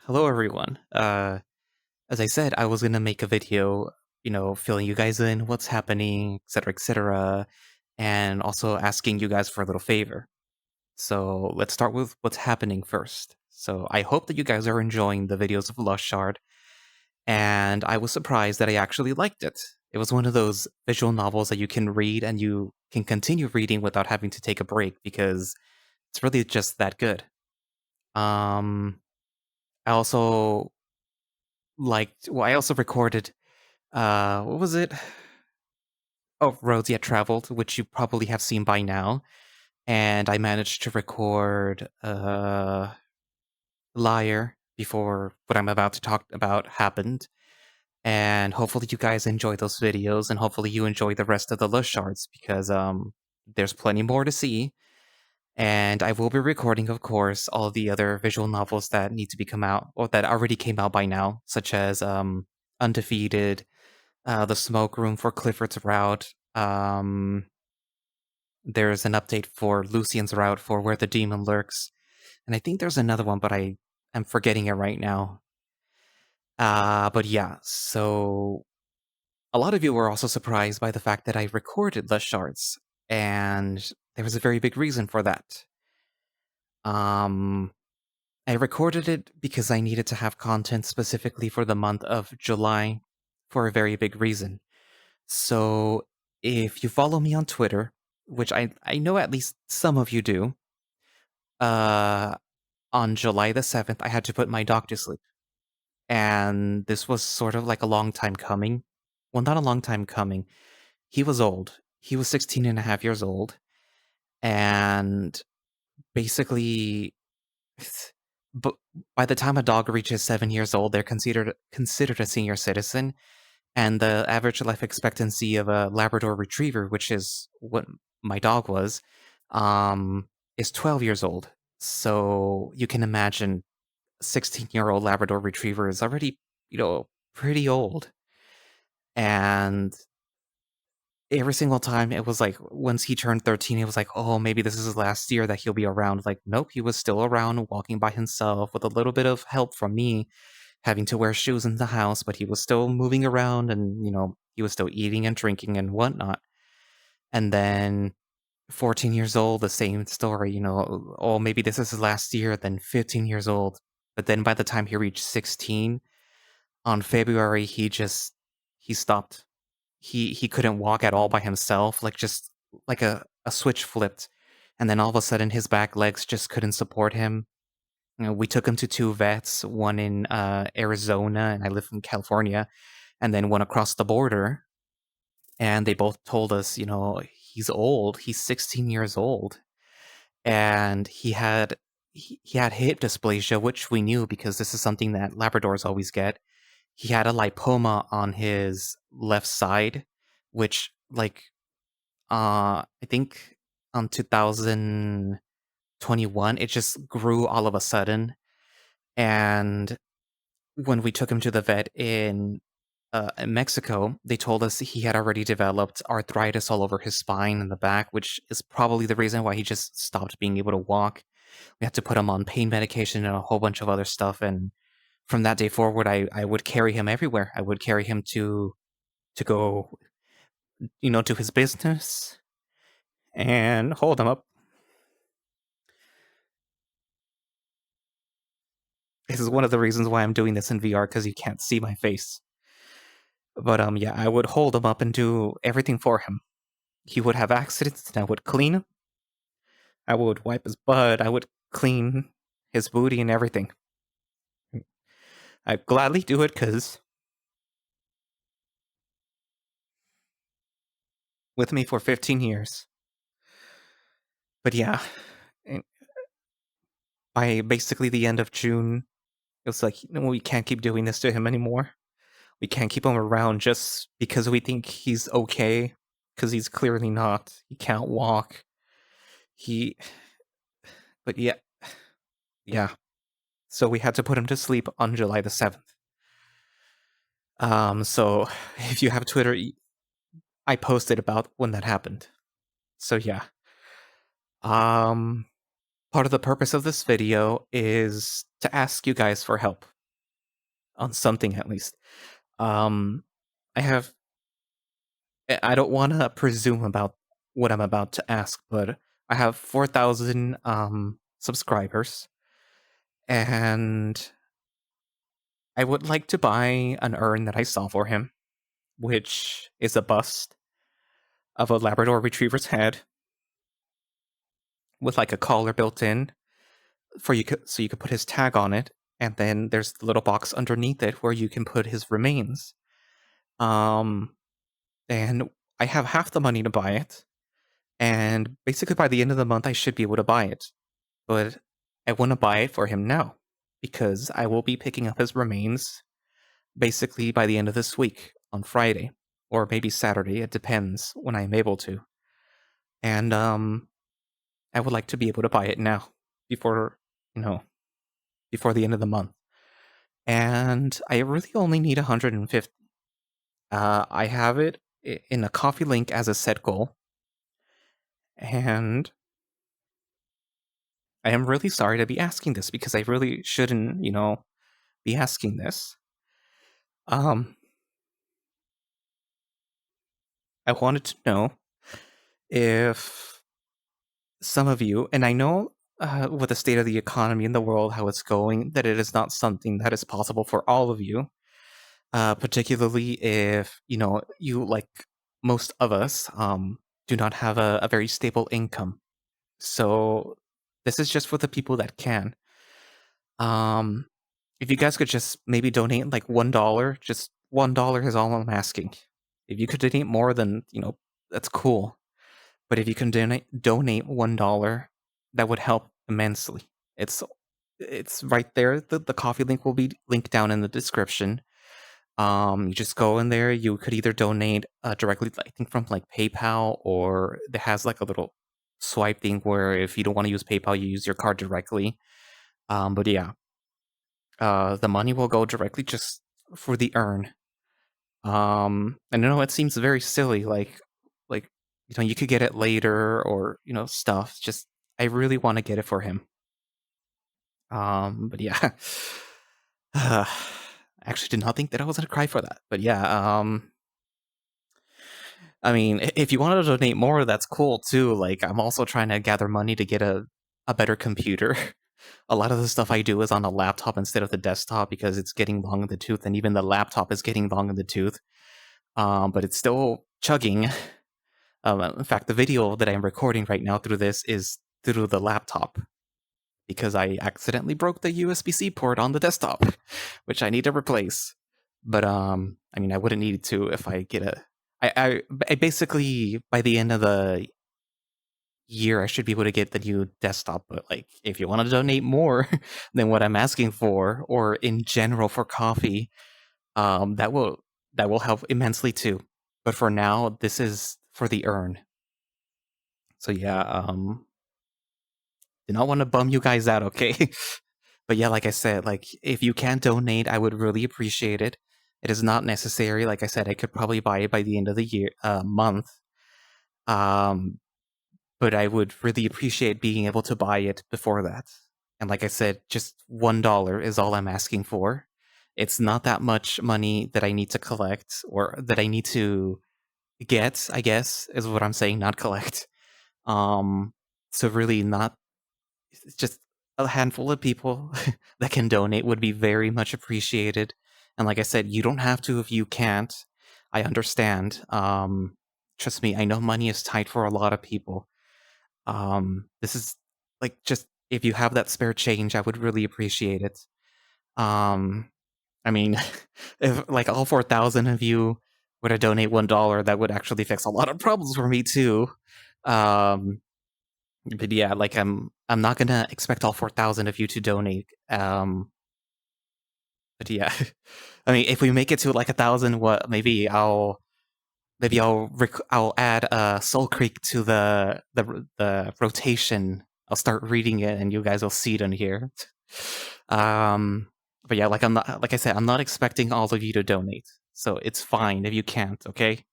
Hello, everyone. As I said, I was gonna make a video, filling you guys in, what's happening, etc., and also asking you guys for a little favor. So let's start with what's happening first. So I hope that you guys are enjoying the videos of Lush Shard, and I was surprised that I actually liked it. It was one of those visual novels that you can read and you can continue reading without having to take a break because it's really just that good. Um, I also I also recorded what was it? Oh, Roads Yet Traveled, which you probably have seen by now. And I managed to record Liar before what I'm about to talk about happened. And hopefully you guys enjoy those videos and hopefully you enjoy the rest of the Lush Shards because there's plenty more to see. And I will be recording, of course, all the other visual novels that need to be come out or that already came out by now, such as Undefeated, The Smoke Room for Clifford's Route. There's an update for Lucian's Route for Where the Demon Lurks. And I think there's another one, but am forgetting it right now. But yeah, so a lot of you were also surprised by the fact that I recorded Lush Shards, and there was a very big reason for that. Um, I recorded it because I needed to have content specifically for the month of July for a very big reason. So if you follow me on Twitter, which I know at least some of you do, uh, on July the 7th, I had to put my dog to sleep. And this was sort of like a long time coming. Well, not a long time coming. He was old. He was 16 and a half years old. And basically, but by the time a dog reaches 7 years old, they're considered a senior citizen. And the average life expectancy of a Labrador Retriever, which is what my dog was, is 12 years old. So you can imagine 16-year-old Labrador Retriever is already, pretty old. And every single time it was like, once he turned 13, it was like, oh, maybe this is his last year that he'll be around. Like, nope, he was still around, walking by himself with a little bit of help from me, having to wear shoes in the house, but he was still moving around and, he was still eating and drinking and whatnot. And then 14 years old, the same story, oh, maybe this is his last year, then 15 years old. But then by the time he reached 16, on February, he stopped. He couldn't walk at all by himself, like, just like a switch flipped, and then all of a sudden, his back legs just couldn't support him. We took him to 2 vets, one in, Arizona, and I live in California, and then one across the border, and they both told us, "He's old, he's 16 years old." And he had hip dysplasia, which we knew because this is something that Labradors always get. He had a lipoma on his left side, which, like, I think on 2021, it just grew all of a sudden. And when we took him to the vet in Mexico, they told us he had already developed arthritis all over his spine and the back, which is probably the reason why he just stopped being able to walk. We had to put him on pain medication and a whole bunch of other stuff. And from that day forward, I would carry him everywhere. I would carry him to go, to his business and hold him up. This is one of the reasons why I'm doing this in VR because you can't see my face. But yeah, I would hold him up and do everything for him. He would have accidents, and I would clean him. I would wipe his butt. I would clean his booty and everything. I'd gladly do it because with me for 15 years. But yeah, by basically the end of June, it was like, we can't keep doing this to him anymore. We can't keep him around just because we think he's okay, because he's clearly not. He can't walk. He, but yeah. So we had to put him to sleep on July the 7th. So if you have Twitter, I posted about when that happened. So yeah. Part of the purpose of this video is to ask you guys for help. on something at least. Um, I have I don't want to presume about what I'm about to ask, but I have 4,000 subscribers, and I would like to buy an urn that I saw for him, which is a bust of a Labrador Retriever's head with like a collar built in for so you could put his tag on it, and then there's the little box underneath it where you can put his remains. Um, and I have half the money to buy it, and basically by the end of the month I should be able to buy it. But I want to buy it for him now because I will be picking up his remains basically by the end of this week on Friday or maybe Saturday. It depends when I'm able to. And I would like to be able to buy it now before, you know, before the end of the month. And I really only need 150. I have it in a coffee link as a set goal. And I am really sorry to be asking this because I really shouldn't, be asking this. Um, I wanted to know if some of you, and I know with the state of the economy in the world, how it's going, that it is not something that is possible for all of you, particularly if, you, like most of us, do not have a very stable income. So this is just for the people that can. Um, if you guys could just maybe donate like $1, just $1 is all I'm asking. If you could donate more, then that's cool. But if you can donate $1, that would help immensely. It's it's right there. The coffee link will be linked down in the description. You just go in there. You could either donate directly, I think, from like PayPal, or it has like a little swipe thing where if you don't want to use PayPal, you use your card directly. But yeah, the money will go directly just for the urn. And I know it seems very silly, like you could get it later or stuff. Just I really want to get it for him. But yeah, I actually did not think that I was gonna cry for that. But yeah, I mean, if you wanted to donate more, that's cool too. Like I'm also trying to gather money to get a better computer. A lot of the stuff I do is on a laptop instead of the desktop because it's getting long in the tooth, and even the laptop is getting long in the tooth. But it's still chugging. In fact, the video that I'm recording right now through this is through the laptop because I accidentally broke the USB-C port on the desktop, which I need to replace. But I mean, I wouldn't need to if I get a. I basically by the end of the year I should be able to get the new desktop. But like, if you want to donate more than what I'm asking for, or in general for coffee, that will help immensely too. But for now, this is for the urn. So yeah, did not want to bum you guys out, okay? But yeah, like I said, like if you can donate, I would really appreciate it. It is not necessary. Like I said, I could probably buy it by the end of the year, month. Um, but I would really appreciate being able to buy it before that. And like I said, just $1 is all I'm asking for. It's not that much money that I need to collect or that I need to get, I guess, is what I'm saying, not collect. Um, so really not it's just a handful of people that can donate would be very much appreciated. And like I said, you don't have to if you can't. I understand. Trust me, I know money is tight for a lot of people. This is like just if you have that spare change, I would really appreciate it. Um, I mean, if like all 4,000 of you were to donate $1, that would actually fix a lot of problems for me too. Um, but yeah, like I'm not gonna expect all 4,000 of you to donate. But yeah, I mean, if we make it to like 1,000, what I'll add Soul Creek to the rotation. I'll start reading it, and you guys will see it on here. But yeah, like I said, I'm not expecting all of you to donate, so it's fine if you can't. Okay,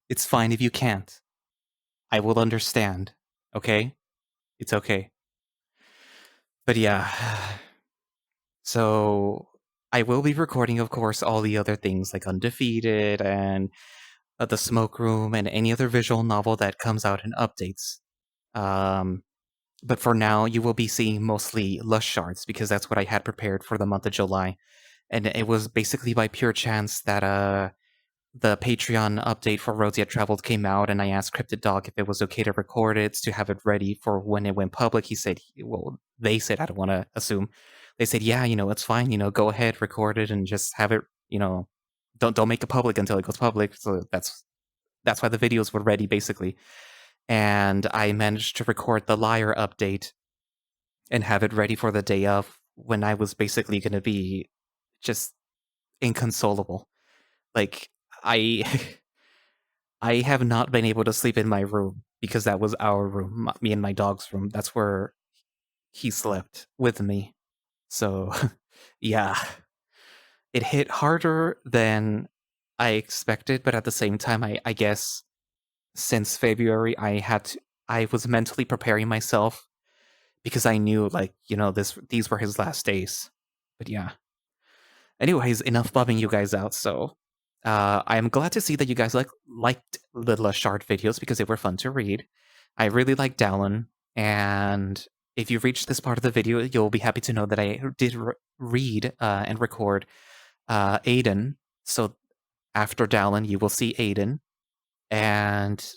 it's fine if you can't. I will understand. Okay, it's okay. But yeah, so I will be recording, of course, all the other things like Undefeated and the Smoke Room and any other visual novel that comes out in updates. Um, but for now, you will be seeing mostly Lush Shards because that's what I had prepared for the month of July. And it was basically by pure chance that the Patreon update for Roads Yet Traveled came out, and I asked Cryptid Dog if it was okay to record it to have it ready for when it went public. He said, well, they said, I don't want to assume. They said, yeah, it's fine, go ahead, record it, and just have it, don't make it public until it goes public. So that's why the videos were ready, basically. And I managed to record the Liar update and have it ready for the day of when I was basically going to be just inconsolable. Like, I I have not been able to sleep in my room because that was our room, me and my dog's room. That's where he slept with me. So, yeah, it hit harder than I expected, but at the same time, I guess since February, I was mentally preparing myself because I knew, like, these were his last days. But yeah. Anyways, enough bumming you guys out. So, I am glad to see that you guys liked the Lashard videos because they were fun to read. I really like Dallin, and if you reach this part of the video, you'll be happy to know that I did read and record Aiden. So after Dallin, you will see Aiden, and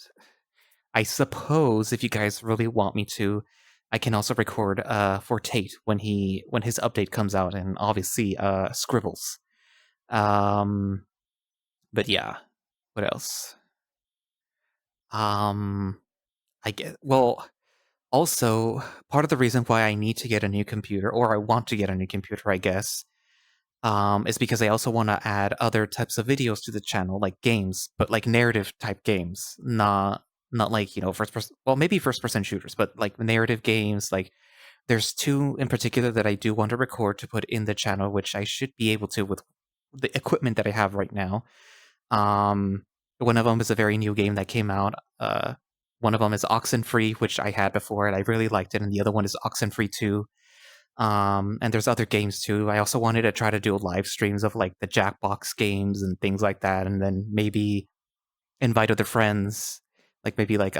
I suppose if you guys really want me to, I can also record for Tate when his update comes out, and obviously Scribbles. But yeah, what else? I get well. Also, part of the reason why I need to get a new computer, or I want to get a new computer, I guess, is because I also want to add other types of videos to the channel, like games, but like narrative type games, not like first person. Well, maybe first person shooters, but like narrative games. Like there's two in particular that I do want to record to put in the channel, which I should be able to with the equipment that I have right now. One of them is a very new game that came out. One of them is Oxenfree, which I had before and I really liked it, and the other one is Oxenfree 2. And there's other games too. I also wanted to try to do live streams of like the Jackbox games and things like that, and then maybe invite other friends, like maybe like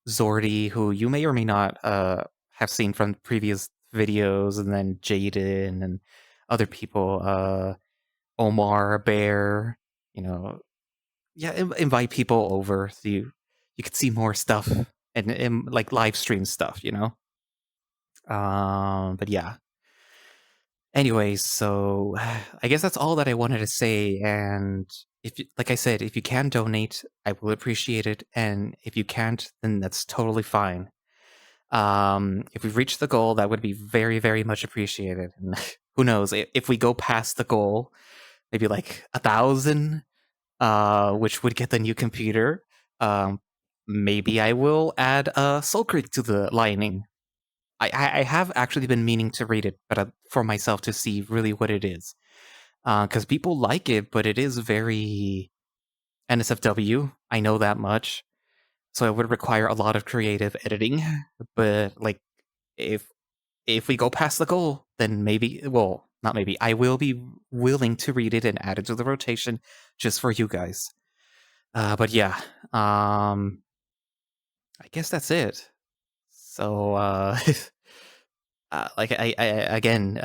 Zordy, who you may or may not have seen from previous videos, and then Jaden and other people, Omar, Bear, you know, yeah, invite people over so you could see more stuff and like live stream stuff, But yeah. Anyways, so I guess that's all that I wanted to say. And like I said, if you can donate, I will appreciate it. And if you can't, then that's totally fine. If we reach the goal, that would be very, very much appreciated. And who knows, if we go past the goal, maybe like 1,000, which would get the new computer. Maybe I will add Soul Creek to the lining. I have actually been meaning to read it, but for myself to see really what it is, because people like it, but it is very NSFW. I know that much, so it would require a lot of creative editing. But like, if we go past the goal, then maybe, well, not maybe, I will be willing to read it and add it to the rotation just for you guys. But yeah, I guess that's it. So, like I again,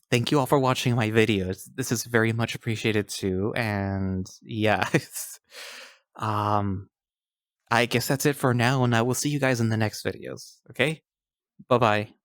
thank you all for watching my videos. This is very much appreciated too, and yeah, um, I guess that's it for now, and I will see you guys in the next videos. Okay, bye bye.